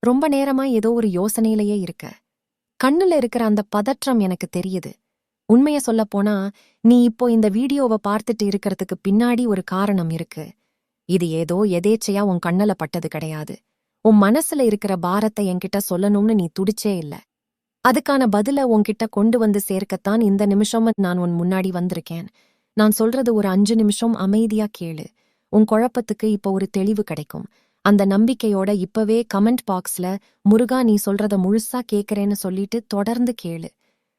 ரொம்ப நேரமா ஏதோ ஒரு யோசனையிலேயே இருக்க. கண்ணுல இருக்கிற அந்த பதற்றம் எனக்கு தெரியுது. உண்மைய சொல்லப் போனா, நீ இப்போ இந்த வீடியோவ பார்த்துட்டு இருக்கிறதுக்கு பின்னாடி ஒரு காரணம் இருக்கு. இது ஏதோ எதேச்சையா உன் கண்ணுல பட்டது கிடையாது. உன் மனசுல இருக்கிற பாரத்தை என்கிட்ட சொல்லணும்னு நீ துடிச்சே இல்ல. அதுக்கான பதில உன்கிட்ட கொண்டு வந்து சேர்க்கத்தான் இந்த நிமிஷம் நான் உன் முன்னாடி வந்திருக்கேன். நான் சொல்றது ஒரு 5 நிமிஷம் அமைதியா கேளு. உன் குழப்பத்துக்கு இப்போ ஒரு தெளிவு கிடைக்கும். அந்த நம்பிக்கையோட இப்பவே கமெண்ட் பாக்ஸ்ல முருகா நீ சொல்றத முழுசா கேக்குறேன்னு சொல்லிட்டு தொடர்ந்து கேளு.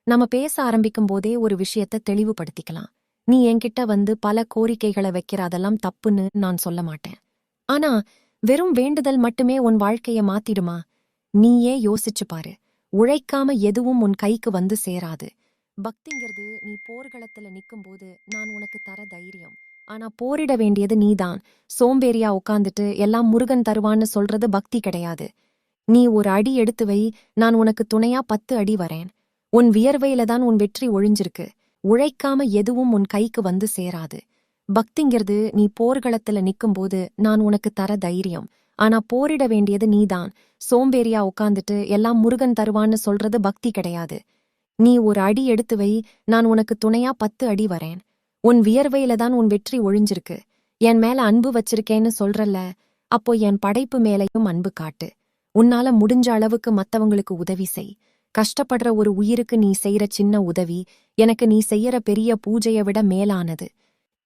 நம்ம பேச ஆரம்பிக்கும் போதே ஒரு விஷயத்த தெளிவுபடுத்திக்கலாம். நீ என்கிட்ட வந்து பல கோரிக்கைகளை வைக்கிற அதெல்லாம் தப்புன்னு நான் சொல்ல மாட்டேன். ஆனா வெறும் வேண்டுதல் மட்டுமே உன் வாழ்க்கைய மாத்திடுமா? நீயே யோசிச்சு பாரு. உழைக்காம எதுவும் உன் கைக்கு வந்து சேராது. பக்திங்கிறது நீ போர்க்களத்துல நிக்கும்போது நான் உனக்கு தர தைரியம். ஆனா போரிட வேண்டியது நீதான். சோம்பேறியா உட்காந்துட்டு எல்லாம் முருகன் தருவான்னு சொல்றது பக்தி கிடையாது. நீ ஒரு அடி எடுத்து வை, நான் உனக்கு துணையா 10 அடி வரேன். உன் வியர்வையில தான் உன் வெற்றி ஒழிஞ்சிருக்கு. உழைக்காம எதுவும் உன் கைக்கு வந்து சேராது. பக்திங்கிறது நீ போர்க்களத்துல நிக்கும்போது நான் உனக்கு தர தைரியம். ஆனா போரிட வேண்டியது நீதான். சோம்பேறியா உட்காந்துட்டு எல்லாம் முருகன் தருவான்னு சொல்றது பக்தி கிடையாது. நீ ஒரு அடி எடுத்து வை, நான் உனக்கு துணையா 10 அடி வரேன். உன் வியர்வையில தான் உன் வெற்றி ஒழிஞ்சிருக்கு. என் மேல அன்பு வச்சிருக்கேன்னு சொல்றல்ல, அப்போ என் படைப்பு மேலையும் அன்பு காட்டு. உன்னால முடிஞ்ச அளவுக்கு மத்தவங்களுக்கு உதவி செய். கஷ்டப்படுற ஒரு உயிருக்கு நீ செய்யற சின்ன உதவி எனக்கு நீ செய்யற பெரிய பூஜையை விட மேலானது.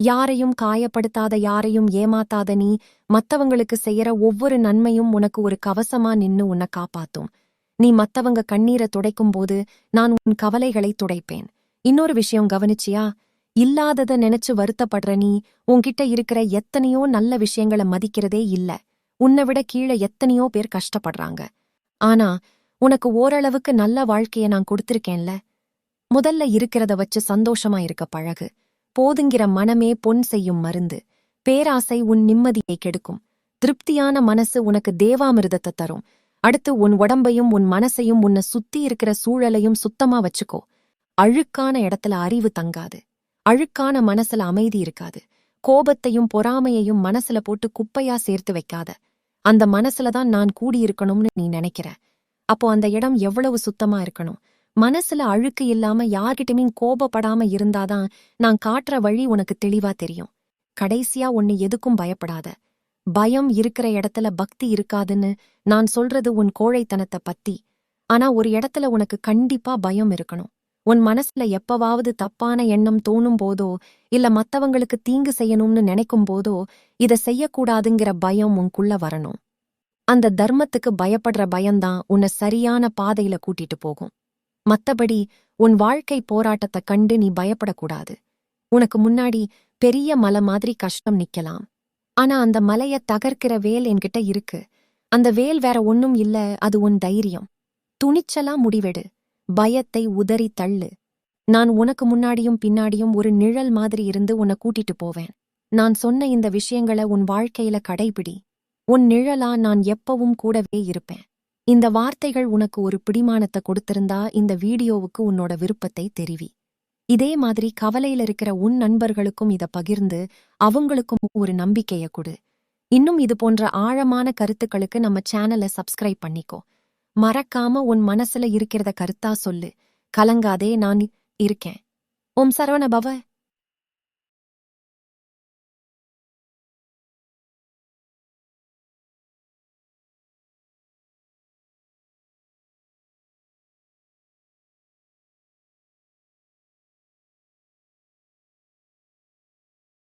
யாரையும் காயப்படுத்தாத, யாரையும் ஏமாத்தாத நீ மத்தவங்களுக்கு செய்யற ஒவ்வொரு நன்மையும் உனக்கு ஒரு கவசமா நின்னு உன்னை காப்பாத்தும். நீ மத்தவங்க கண்ணீரை துடைக்கும்போது நான் உன் கவலைகளை துடைப்பேன். இன்னொரு விஷயம் கவனிச்சியா? இல்லாதத நினைச்சு வருத்தப்படுற நீ உன்கிட்ட இருக்கிற எத்தனையோ நல்ல விஷயங்களை மதிக்கிறதே இல்ல. உன்னை விட கீழே எத்தனையோ பேர் கஷ்டப்படுறாங்க. ஆனா உனக்கு ஓரளவுக்கு நல்ல வாழ்க்கைய நான் கொடுத்திருக்கேன்ல. முதல்ல இருக்கிறத வச்சு சந்தோஷமா இருக்க பழகு. போதுங்கிற மனமே பொன் செய்யும் மருந்து. பேராசை உன் நிம்மதியை கெடுக்கும். திருப்தியான மனசு உனக்கு தேவாமிர்தத்தை தரும். அடுத்து உன் உடம்பையும் உன் மனசையும் உன்னை சுத்தி இருக்கிற சூழலையும் சுத்தமா வச்சுக்கோ. அழுக்கான இடத்துல அறிவு தங்காது. அழுக்கான மனசுல அமைதி இருக்காது. கோபத்தையும் பொறாமையையும் மனசுல போட்டு குப்பையா சேர்த்து வைக்காத. அந்த மனசுலதான் நான் கூடியிருக்கணும்னு நீ நினைக்கிற. அப்போ அந்த இடம் எவ்வளவு சுத்தமா இருக்கணும். மனசுல அழுக்கு இல்லாம யார்கிட்டயுமே கோபப்படாம இருந்தாதான் நான் காட்டுற வழி உனக்கு தெளிவா தெரியும். கடைசியா ஒன்னு எதுக்கும் பயப்படாத. பயம் இருக்கிற இடத்துல பக்தி இருக்காதுன்னு நான் சொல்றது உன் கோழைத்தனத்தை பத்தி. ஆனா ஒரு இடத்துல உனக்கு கண்டிப்பா பயம் இருக்கணும். உன் மனசுல எப்பவாவது தப்பான எண்ணம் தோணும் போதோ இல்ல மத்தவங்களுக்கு தீங்கு செய்யணும்னு நினைக்கும் போதோ இத செய்யக்கூடாதுங்கிற பயம் உனக்குள்ள வரணும். அந்த தர்மத்துக்கு பயப்படுற பயம்தான் உன்னை சரியான பாதையில கூட்டிட்டு போகும். மத்தபடி உன் வாழ்க்கை போராட்டத்தை கண்டு நீ பயப்படக்கூடாது. உனக்கு முன்னாடி பெரிய மலை மாதிரி கஷ்டம் நிக்கலாம். ஆனா அந்த மலைய தகர்க்கிற வேல் என்கிட்ட இருக்கு. அந்த வேல் வேற ஒண்ணும் இல்ல, அது உன் தைரியம். துணிச்சலா முடிவெடு. பயத்தை உதறி தள்ளு. நான் உனக்கு முன்னாடியும் பின்னாடியும் ஒரு நிழல் மாதிரி இருந்து உன்னை கூட்டிட்டு போவேன். நான் சொன்ன இந்த விஷயங்களை உன் வாழ்க்கையில கடைபிடி. உன் நிழலா நான் எப்பவும் கூடவே இருப்பேன். இந்த வார்த்தைகள் உனக்கு ஒரு பிடிமானத்தை கொடுத்திருந்தா இந்த வீடியோவுக்கு உன்னோட விருப்பத்தை தெரிவி. இதே மாதிரி கவலையில இருக்கிற உன் நண்பர்களுக்கும் இத பகிர்ந்து அவங்களுக்கும் ஒரு நம்பிக்கைய கொடு. இன்னும் இது போன்ற ஆழமான கருத்துக்களுக்கு நம்ம சேனலை சப்ஸ்கிரைப் பண்ணிக்கோ. மறக்காம உன் மனசுல இருக்கிறத கருத்தா சொல்லு. கலங்காதே, நான் இருக்கேன். ஓம் சரவண பவ.